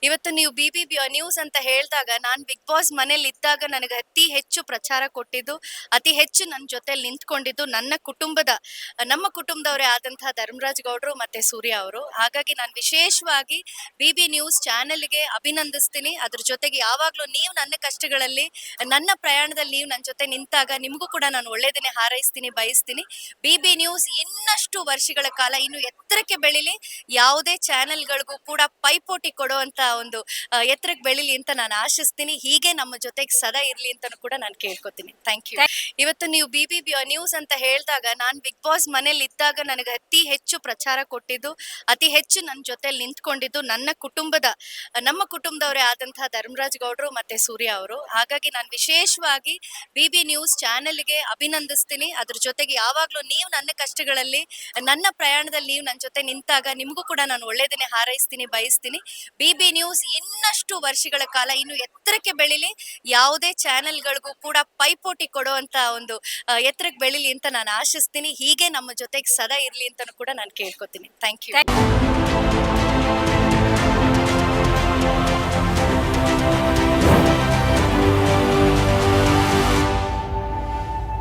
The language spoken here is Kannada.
ಇವತ್ತು ನೀವು ಬಿ ನ್ಯೂಸ್ ಅಂತ ಹೇಳಿದಾಗ ನಾನ್ ಬಿಗ್ ಬಾಸ್ ಮನೇಲಿ ಇದ್ದಾಗ ನನಗೆ ಅತಿ ಹೆಚ್ಚು ಪ್ರಚಾರ ಕೊಟ್ಟಿದ್ದು, ಅತಿ ಹೆಚ್ಚು ನನ್ನ ಜೊತೆಲಿ ನಿಂತ್ಕೊಂಡಿದ್ದು ನಮ್ಮ ಕುಟುಂಬದವರೇ ಆದಂತಹ ಧರ್ಮರಾಜ್ ಗೌಡ್ರು ಮತ್ತೆ ಸೂರ್ಯ ಅವರು. ಹಾಗಾಗಿ ನಾನು ವಿಶೇಷವಾಗಿ ಬಿ ನ್ಯೂಸ್ ಚಾನೆಲ್‌ಗೆ ಅಭಿನಂದಿಸ್ತೀನಿ. ಅದ್ರ ಜೊತೆಗೆ ಯಾವಾಗ್ಲೂ ನೀವು ನನ್ನ ಕಷ್ಟಗಳಲ್ಲಿ, ನನ್ನ ಪ್ರಯಾಣದಲ್ಲಿ ನೀವು ನನ್ನ ಜೊತೆ ನಿಂತಾಗ ನಿಮಗೂ ಕೂಡ ನಾನು ಒಳ್ಳೇದನ್ನೇ ಹಾರೈಸ್ತೀನಿ, ಬಯಸ್ತೀನಿ. ಬಿ ನ್ಯೂಸ್ ಇನ್ನಷ್ಟು ವರ್ಷಗಳ ಕಾಲ ಇನ್ನು ಎತ್ತರಕ್ಕೆ ಬೆಳಿಲಿ. ಯಾವುದೇ ಚಾನೆಲ್‌ಗಳಿಗೂ ಕೂಡ ಪೈಪೋಟಿ ಕೊಡುವಂತ ಒಂದು ಎತ್ತರಕ್ಕೆ ಬೆಳಿಲಿ ಅಂತ ನಾನು ಆಶಿಸ್ತೀನಿ. ಹೀಗೆ ನಮ್ಮ ಜೊತೆಗೆ ಸದಾ ಇರ್ಲಿ ಅಂತಾನೂ ಕೂಡ ನಾನು ಕೇಳ್ಕೊತೀನಿ. Thank you. ಇವತ್ತು ನೀವು ಬಿ ನ್ಯೂಸ್ ಅಂತ ಹೇಳಿದಾಗ ನಾನ್ ಬಿಗ್ ಬಾಸ್ ಮನೇಲಿ ಇದ್ದಾಗ ನನಗೆ ಅತಿ ಹೆಚ್ಚು ಪ್ರಚಾರ ಕೊಟ್ಟಿದ್ದು, ಅತಿ ಹೆಚ್ಚು ನನ್ನ ಜೊತೆಲಿ ನಿಂತ್ಕೊಂಡಿದ್ದು ನಮ್ಮ ಕುಟುಂಬದವರೇ ಆದಂತಹ ಧರ್ಮರಾಜ್ ಗೌಡ್ರು ಮತ್ತೆ ಸೂರ್ಯ ಅವರು. ಹಾಗಾಗಿ ನಾನು ವಿಶೇಷವಾಗಿ ಬಿ ನ್ಯೂಸ್ ಚಾನೆಲ್‌ಗೆ ಅಭಿನಂದಿಸ್ತೀನಿ. ಅದ್ರ ಜೊತೆಗೆ ಯಾವಾಗ್ಲೂ ನೀವು ನನ್ನ ಕಷ್ಟಗಳಲ್ಲಿ, ನನ್ನ ಪ್ರಯಾಣದಲ್ಲಿ ನೀವು ನನ್ನ ಜೊತೆ ನಿಂತಾಗ ನಿಮಗೂ ಕೂಡ ನಾನು ಒಳ್ಳೇದನ್ನೇ ಹಾರೈಸ್ತೀನಿ, ಬಯಸ್ತೀನಿ. ಬಿ ನ್ಯೂಸ್ ಇನ್ನಷ್ಟು ವರ್ಷಗಳ ಕಾಲ ಇನ್ನು ಎತ್ತರಕ್ಕೆ ಬೆಳಿಲಿ. ಯಾವುದೇ ಚಾನೆಲ್‌ಗಳಿಗೂ ಕೂಡ ಪೈಪೋಟಿ ಕೊಡುವಂತ ಒಂದು ಎತ್ತರಕ್ಕೆ ಬೆಳಿಲಿ ಅಂತ ನಾನು ಆಶಿಸ್ತೀನಿ. ಹೀಗೆ ನಮ್ಮ ಜೊತೆಗೆ ಸದಾ ಇರ್ಲಿ ಅಂತಾನೂ ಕೂಡ ನಾನು ಕೇಳ್ಕೊತೀನಿ. Thank you.